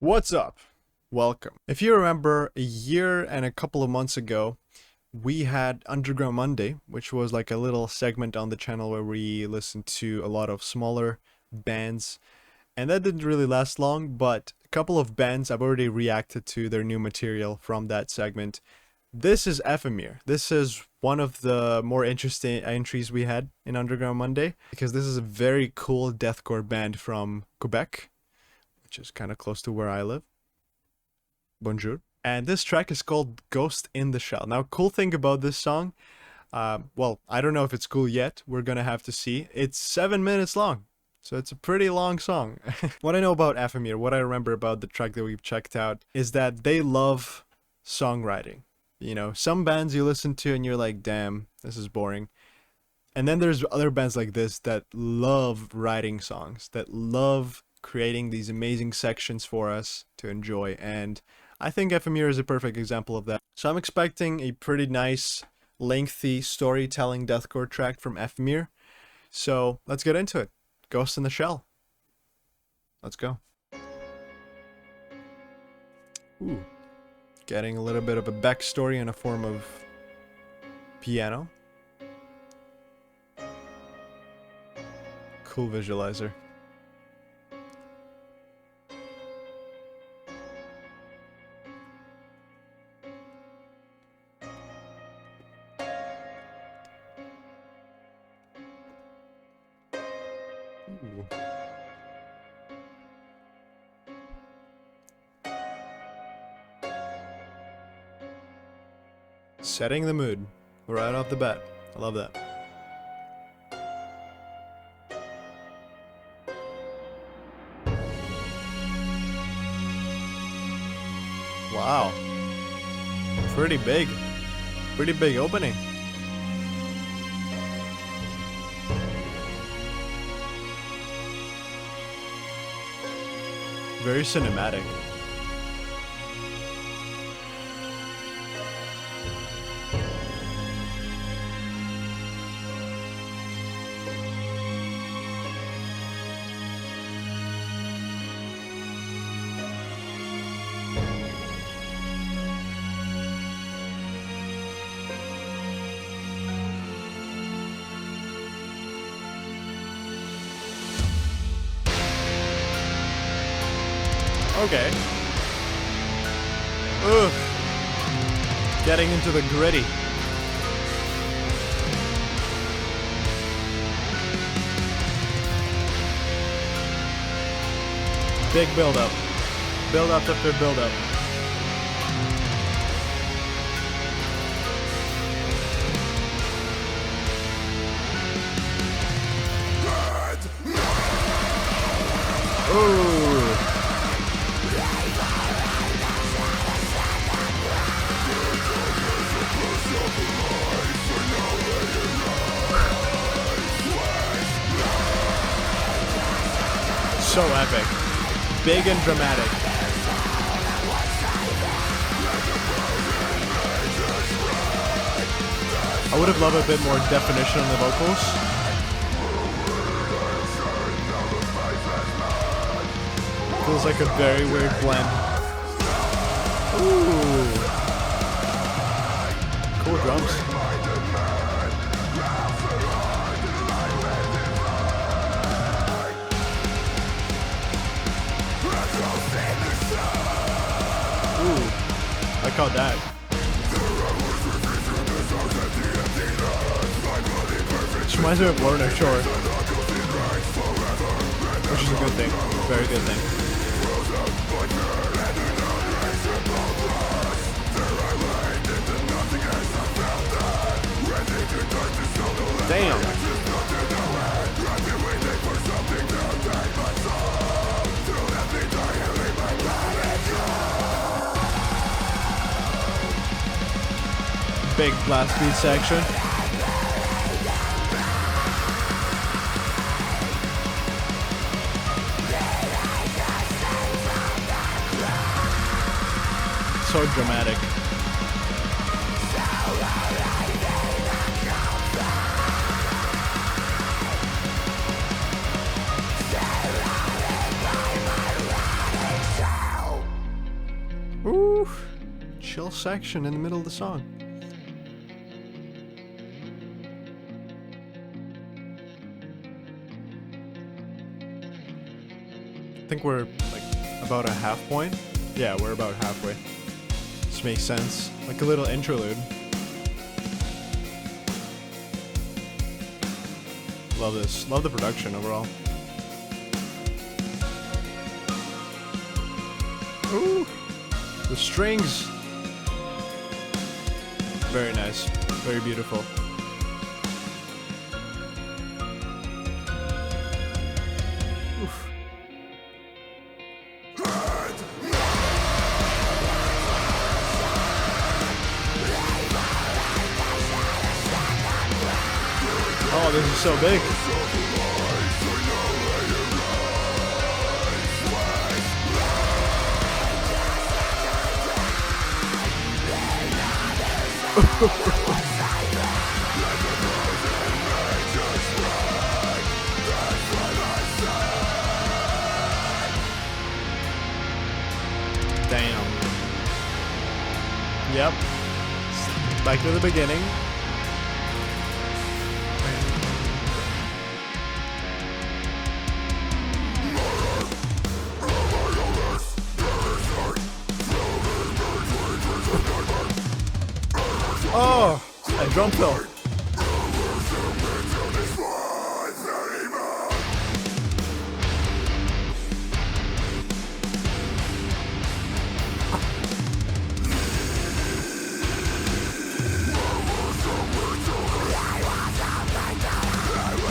What's up? Welcome. If you remember, a year and a couple of months ago, we had Underground Monday, which was like a little segment on the channel where we listened to a lot of smaller bands. And that didn't really last long, but a couple of bands I've already reacted to their new material from that segment. This is Éphémère. This is one of the more interesting entries we had in Underground Monday, because this is a very cool deathcore band from Quebec, which is kind of close to where I live. Bonjour. And this track is called Ghost in the Shell. Now, cool thing about this song, well, I don't know if it's cool yet. We're gonna have to see. It's 7 minutes long, so it's a pretty long song. What I know about Éphémère, what I remember about the track that we've checked out, is that they love songwriting. You know, some bands you listen to and you're like, damn, this is boring. And then there's other bands like this that love writing songs, that love creating these amazing sections for us to enjoy. And I think Éphémère is a perfect example of that. So I'm expecting a pretty nice, lengthy storytelling deathcore track from Éphémère. So let's get into it. Ghost in the Shell. Let's go. Ooh. Getting a little bit of a backstory in a form of piano. Cool visualizer. Ooh. Setting the mood right off the bat. I love that. Wow. Pretty big. Pretty big opening. Very cinematic. Okay. Ugh. Getting into the gritty. Big build up. Build up after build up. Ooh. So epic. Big and dramatic. I would have loved a bit more definition on the vocals. Feels like a very weird blend. Ooh. Cool drums. Ooh, I caught that. This reminds me of Lorna Shore, which is a good thing, very good thing. Damn. Big blast beat section. So dramatic. Ooh, chill section in the middle of the song. I think we're like about a half point. Yeah, we're about halfway. This makes sense. Like a little interlude. Love this. Love the production overall. Ooh, the strings. Very nice. Very beautiful. Oof. Oh, this is so big. Damn. Yep. Back to the beginning. Oh, a drum fill.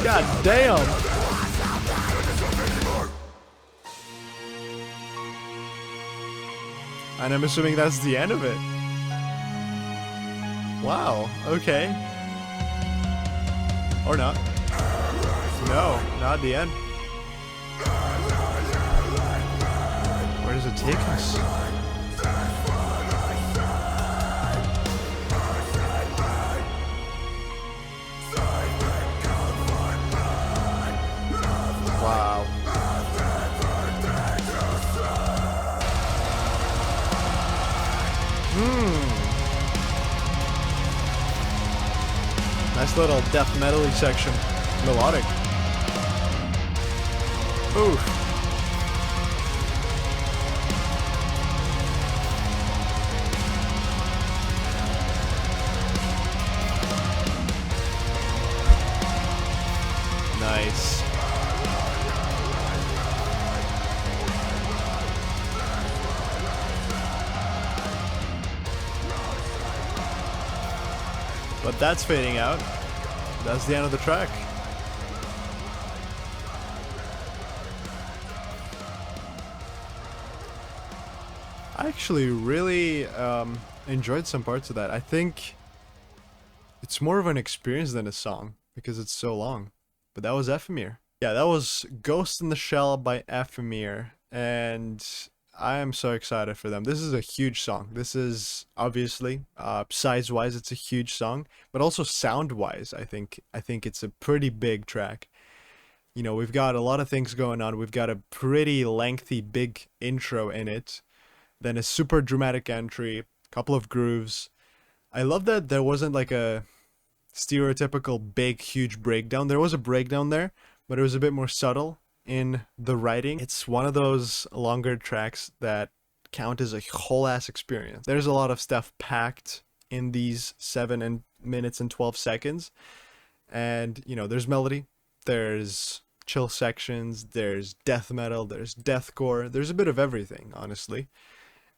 God damn. And I'm assuming that's the end of it. Wow, okay. Or not. No, not the end. Where does it take us? Wow. Nice little death metal-y section. Melodic. Oof. Nice. But that's fading out. That's the end of the track. I actually really enjoyed some parts of that. I think it's more of an experience than a song because it's so long. But that was Éphémère. Yeah, that was Ghost in the Shell by Éphémère, and I am so excited for them. This is a huge song. This is obviously size-wise, it's a huge song, but also sound-wise, I think it's a pretty big track. You know, we've got a lot of things going on. We've got a pretty lengthy, big intro in it, then a super dramatic entry, a couple of grooves. I love that there wasn't like a stereotypical big, huge breakdown. There was a breakdown there, but it was a bit more subtle in the writing. It's one of those longer tracks that count as a whole ass experience. There's a lot of stuff packed in these 7 minutes and 12 seconds. And, you know, there's melody, there's chill sections, there's death metal, there's deathcore, there's a bit of everything, honestly.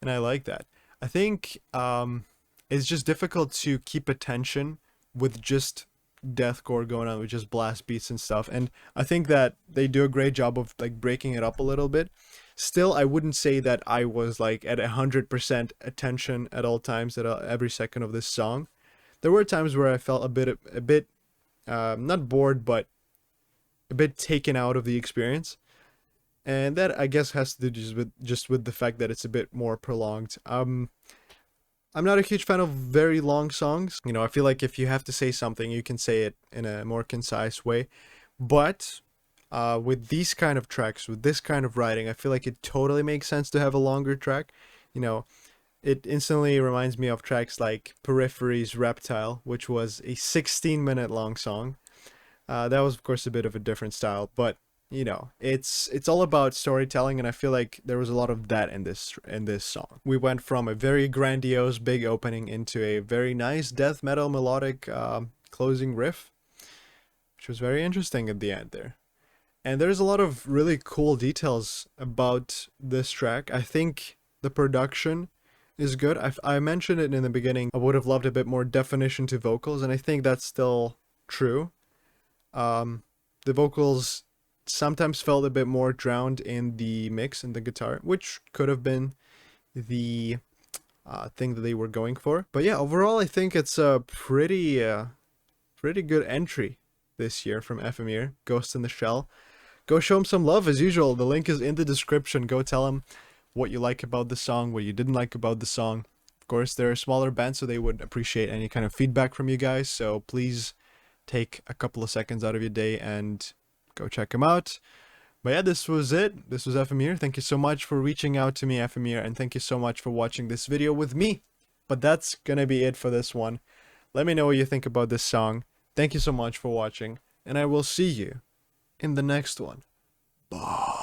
And I like that. I think it's just difficult to keep attention with just deathcore going on, with just blast beats and stuff, and I think that they do a great job of like breaking it up a little bit. Still, I wouldn't say that I was like at 100% attention at all times, at every second of this song. There were times where I felt a bit not bored, but a bit taken out of the experience, and that I guess has to do just with the fact that it's a bit more prolonged. I'm not a huge fan of very long songs. You know, I feel like if you have to say something, you can say it in a more concise way. But with these kind of tracks, with this kind of writing, I feel like it totally makes sense to have a longer track. You know, It instantly reminds me of tracks like Periphery's Reptile, which was a 16-minute long song. That was, of course, a bit of a different style, but you know, it's all about storytelling, and I feel like there was a lot of that in this song. We went from a very grandiose, big opening into a very nice death metal melodic closing riff, which was very interesting at the end there. And there's a lot of really cool details about this track. I think the production is good. I mentioned it in the beginning. I would have loved a bit more definition to vocals, and I think that's still true. The vocals sometimes felt a bit more drowned in the mix and the guitar, which could have been the thing that they were going for. But yeah, overall, I think it's a pretty good entry this year from Éphémère, Ghost in the Shell. Go show him some love as usual. The link is in the description. Go tell him what you like about the song, what you didn't like about the song. Of course, they're a smaller band, so they would appreciate any kind of feedback from you guys. So please take a couple of seconds out of your day and go check them out. But yeah, this was it. This was Éphémère. Thank you so much for reaching out to me, Éphémère, and thank you so much for watching this video with me. But that's gonna be it for this one. Let me know what you think about this song. Thank you so much for watching, and I will see you in the next one. Bye.